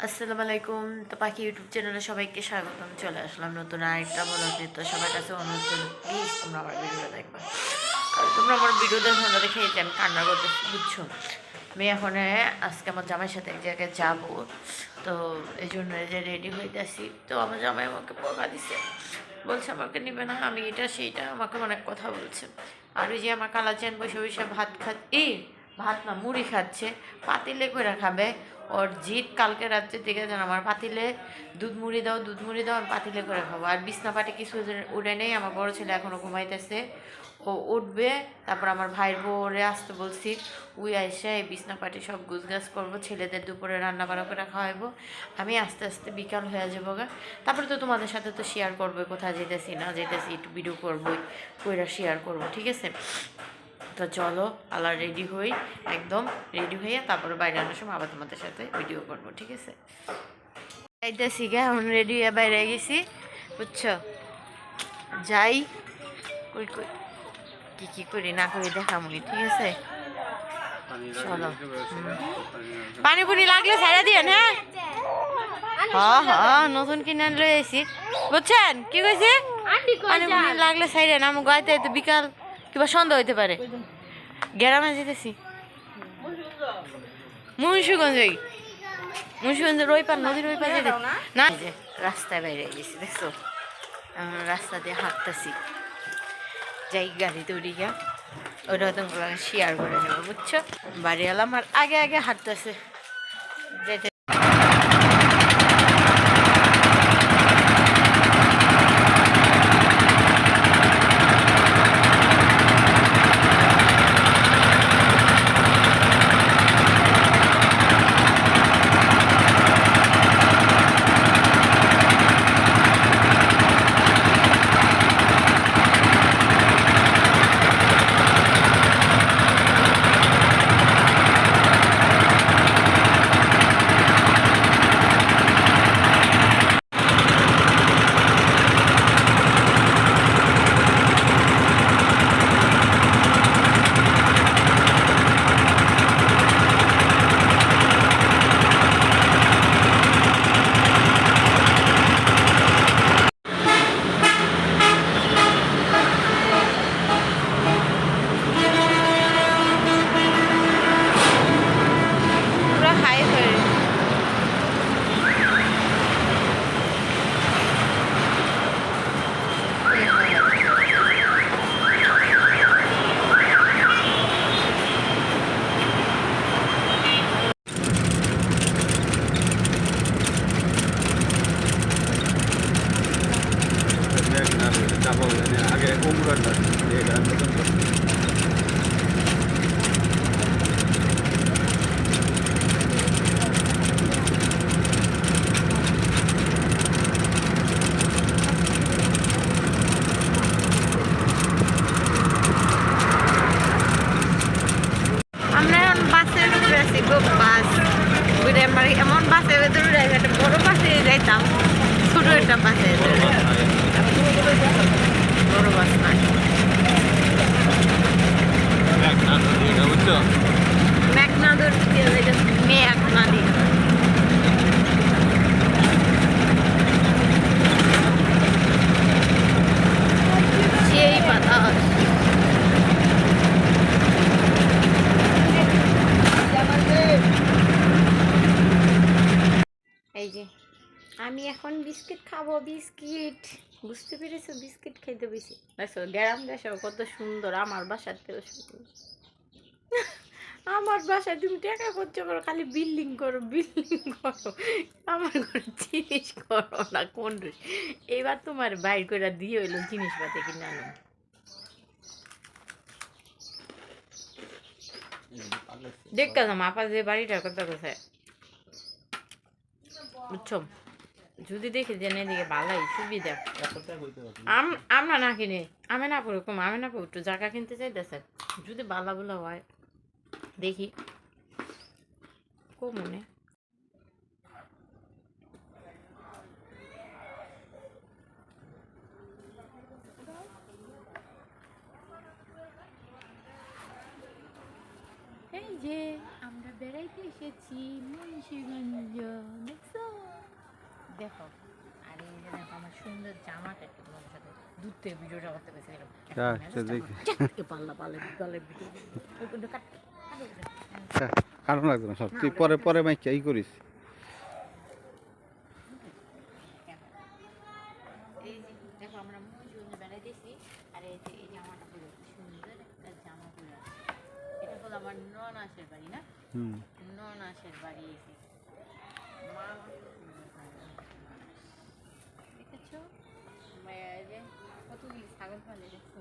আসসালামু আলাইকুম। তো পাখি ইউটিউব চ্যানেলে সবাইকে স্বাগতম। চলে আসলাম নতুন আরেকটা ব্লগ নিয়ে। তো সবার কাছে অনুরোধ করব, প্লিজ তোমরা আমার ভিডিওটা দেখবা। আর তোমরা আমার ভিডিও দেখো না দেখে যে আমি কান্না করতেছি, বুঝছো? আমি এখন আজকে আমার জামাইয়ের সাথে এক জায়গায় যাবো, তো এই জন্য যে রেডি হইতেছি। তো আমার জামাই আমাকে বকা দিছে, বলছে আমাকে নিবে না, আমি এটা সেইটা আমাকে অনেক কথা বলছে। আর ওই যে আমার কালাচান বসে বসে ভাত ভাত না মুড়ি খাচ্ছে, পাতিলে করে খাবে। ওর জিদ কালকে রাত্রে থেকে যেন আমার পাতিলে দুধ মুড়ি দাও আমি পাতিলে করে খাবো। আর বিছনা পাটি কিছু উঠে নেই, আমার বড় ছেলে এখনও ঘুমাইতেছে, ও উঠবে। তারপর আমার ভাইয়ের বউরে আসতে বলছি, উই আইসা এই বিছনা পাটি সব গুছগাছ করবো, ছেলেদের দুপুরে রান্না বান্না করে খাওয়াবো। আমি আস্তে আস্তে বিকাল হয়ে যাবো গা। তারপরে তো তোমাদের সাথে তো শেয়ার করবো কোথায় যেতেছি না যেতেছি, একটু ভিডিও করবোই, কইরা শেয়ার করবো, ঠিক আছে? তো চলো আল্লাহ রেডি হই, একদম রেডি হইয়া তারপরে বাইরে আনার সময় আবার তোমাদের সাথে ভিডিও করবো, ঠিক আছে? যাইতেছি গা, এখন রেডি হয়ে বাইরে গেছি, বুঝছো? যাই, কই কই কি করি না করি দেখামুনি, ঠিক আছে? চলো। পানি পুনি লাগলে ছাড়া দিয়েন, হ্যাঁ হ্যাঁ নতুন কিনে লয়ে এসি, বুঝছেন কি কইছি? পানি পুনি লাগলে ছাইরে না, আমার গাইতে তো বিকাল কিংবা সন্ধ্যা হইতে পারে। গ্রামে যেতেছি, মুন্সিগঞ্জের ওই পার, নদীর ওই পার যেতে না। যে রাস্তায় বাইরে গেছি, দেখছো? রাস্তা দিয়ে হাঁটতেছি, যাই গাড়িতে উঠি গা, ওটা তোমরা শেয়ার করে নেবো, বুঝছো? বাড়ি এলাম আর আগে আগে হাঁটতেছে যেতে। আগে উমরাটা এটা নতুন আমরা এখন বাসের উপরে আছি, বাস উঠে আমার এমন বাসের ভেতরে উঠে একটা বড় বাসে যাইতাম, ছোট একটা বাসে, বড় বাস নাই। বুঝছো? মেঘনাদুর মেঘনাদি সেই বাতাস। এই যে আমি এখন বিস্কিট খাবো, বিস্কিট, বুঝতে পেরেছো? বিস্কিট খাইতে বেশি দেখো, গ্রাম দেশে কত সুন্দর, আমার বাসার থেকে সুন্দর। আমার বাসায় তুমি টাকা খরচ করো, খালি বিল্ডিং করো বিল্ডিং করো, আমার ঘরে জিনিস করো না। কোন এবার তোমার বাইর করে দিয়ে হইলো জিনিসপাতি কিনে আনো। দেখতে আপা যে বাড়িটার কথা কোথায়, বুঝছো? যদি দেখি যে এদিকে ভালোই সুবিধা, আমরা না কিনে আমি না পড়ো কম, আমি না পড়ো একটু জায়গা কিনতে চাইতেছে, যদি বালা বলা হয় দেখি মনে। এই যে আমরা বেড়াইতে এসেছি মুন্সিগঞ্জ, দেখছো? দেখো আর এই যে দেখো আমার সুন্দর জামাটা একটু তোমাদের সাথে দূর থেকে ভিডিওটা করতে পেরেছিলাম আচ্ছা দেখি পাল্লা পাল্লা গলের ভিডিও ওই কিন্তু কারণ লাগবে না সব তুই পরে পরে মাইক এই করিস এই যে দেখো আমরা মহিষগঞ্জে বেড়াইতেছি আর এই যে এই জামাটা পুরো সুন্দর একটা জামা পুরো এটা হলো আমার ননাসের বাড়ি না হুম ননাসের বাড়ি এসে মা দেখেছো এই যে কতগুলি ছাগল পালে দেখছো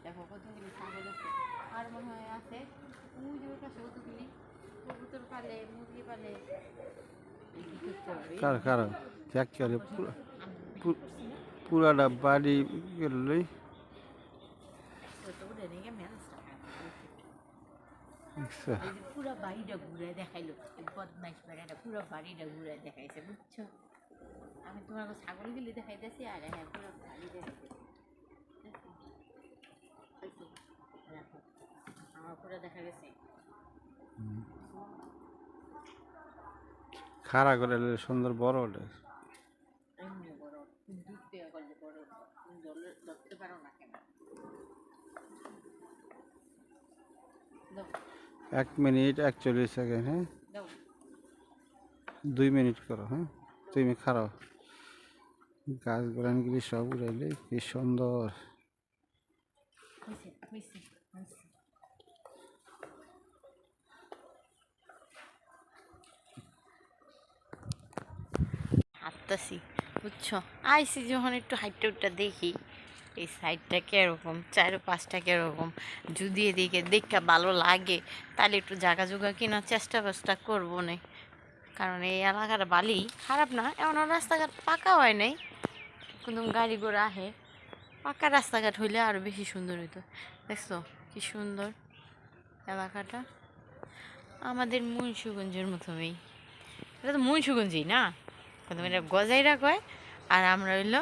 দেখো কতগুলি ছাগল আছে আর মনে হয় আছে ওই যে ওর কাছে কতগুলি কবুতর পালে মুরগি পালে কার কার চেক করে পুরাটা বাড়ি গেলই আচ্ছা পুরো বাড়িটা ঘুরে দেখাইলো বদমাইশ বেড়াটা পুরো বাড়িটা ঘুরে দেখাইছে বুঝছো আমি তোমার ছাগল গুলি দেখাইতেছি আর হ্যাঁ পুরো বাড়ি দেখাইতেছি দেখো আমার পুরো দেখা গেছে খাড়া করে সুন্দর বড় ওটা এমনি বড় দূর থেকে করলে বড় তুমি জলে ধরতে পারো না কেন 1 মিনিট 41 সেকেন্ড হ্যাঁ দাও 2 মিনিট করো হ্যাঁ তুমি খারাও গাছ গোড়ানগুলি সব উড়াইলে কি সুন্দর হাঁটতেছি বুঝছো আইসি যখন একটু হাইটটা উঠটা দেখি এই সাইডটা কীরকম 4-5টা কীরকম যদি এদিকে দেখতে ভালো লাগে তাহলে একটু জায়গা জোগা কেনার চেষ্টা করবো না কারণ এই এলাকার বালি খারাপ না এমন রাস্তাঘাট পাকা হয় নাই কিন্তু গাড়ি ঘোড়া আহে পাকা রাস্তাঘাট হইলে আরও বেশি সুন্দর হইতো দেখছো কি সুন্দর এলাকাটা আমাদের মুন্সিগঞ্জের মতনই এটা তো মুন্সিগঞ্জই না কিন্তু এটা গজাইরা কয় আর আমরা হইলো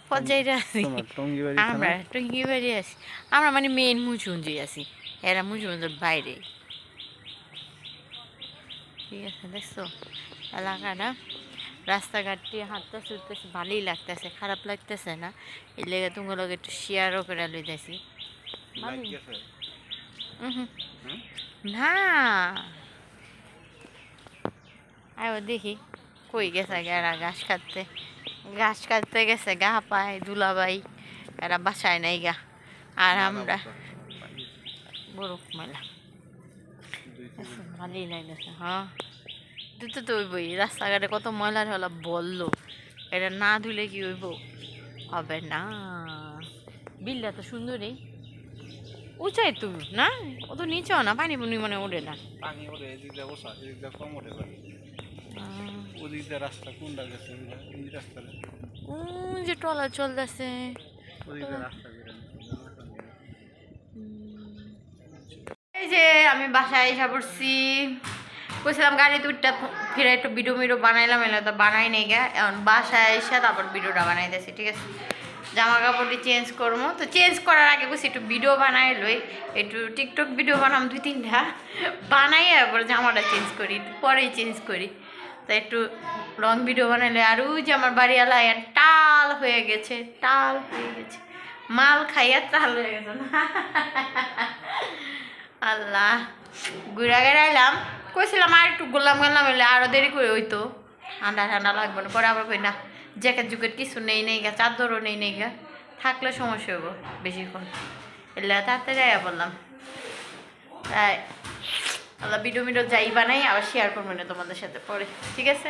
পর্যায়টা আছি আমরা টঙ্গি বাড়ি আছি আমরা মানে মেন মুন্সিগঞ্জে আছি এরা মুন্সিগঞ্জের বাইরে ঠিক আছে দেখছো এলাকাটা রাস্তাঘাট দিয়ে হাঁটতেছে উঠতেছে ভালোই লাগতেছে খারাপ লাগতেছে না এই লেগে তোমার লোক একটু শেয়ারও করে লইতেছি না আয়ো দেখি কই গেছে এরা ঘাস কাটতে গেছে গা পায় দুলাবাই এরা বাসায় নাই গা আর আমরা বরফ মেলা ভালোই লাগতেছে হ্যাঁ দুটো তো ওইবই রাস্তাঘাটে কত ময়লার হলো বললো এটা না ধুলে কি হইব হবে না বিলটা তো সুন্দরই উঁচাই তুমি না ও তো নিচেও না পানি পুনি মনে ওঠে না পানি ওরে এদিক দিয়ে বসা এদিক দিয়ে কম ওঠে পানি ওদিক দিয়ে রাস্তা কোনটা গেছে এই রাস্তাটা যে ট্রলার চলতেছে ওদিক দিয়ে রাস্তা এই যে আমি বাসায় এসে পড়ছি কইছিলাম গাড়ি দুইটা ফিরে একটু ভিডিও বানাইলাম এলে তো বানাই নেই গা এখন বাসায় এসে তারপর ভিডিওটা বানাইতেছি ঠিক আছে জামা কাপড়টি চেঞ্জ করবো তো চেঞ্জ করার আগে কইছি একটু ভিডিও বানাই লই একটু টিকটক ভিডিও বানাম 2-3টা বানাই আবার জামাটা চেঞ্জ করি পরেই চেঞ্জ করি তো একটু লং ভিডিও বানাইলে আর ওই যে আমার বাড়িওয়ালা টাল হয়ে গেছে মাল খাইয়া টাল হয়ে গেছে না আল্লাহ ঘুরা গেড়াইলাম কইছিলাম আর একটু গোলাম হইলে আরও দেরি করে হইতো ঠান্ডা লাগবে না পরে আবার কই না জ্যাকেট জুকেট কিছু নেই গা চাদরও নেই গা থাকলে সমস্যা হবো বেশিক্ষণ এলে তাড়াতাড়ি আয়া বললাম তাই আল্লাহ ভিডিও যাই বানাই আবার শেয়ার করবো না তোমাদের সাথে পরে ঠিক আছে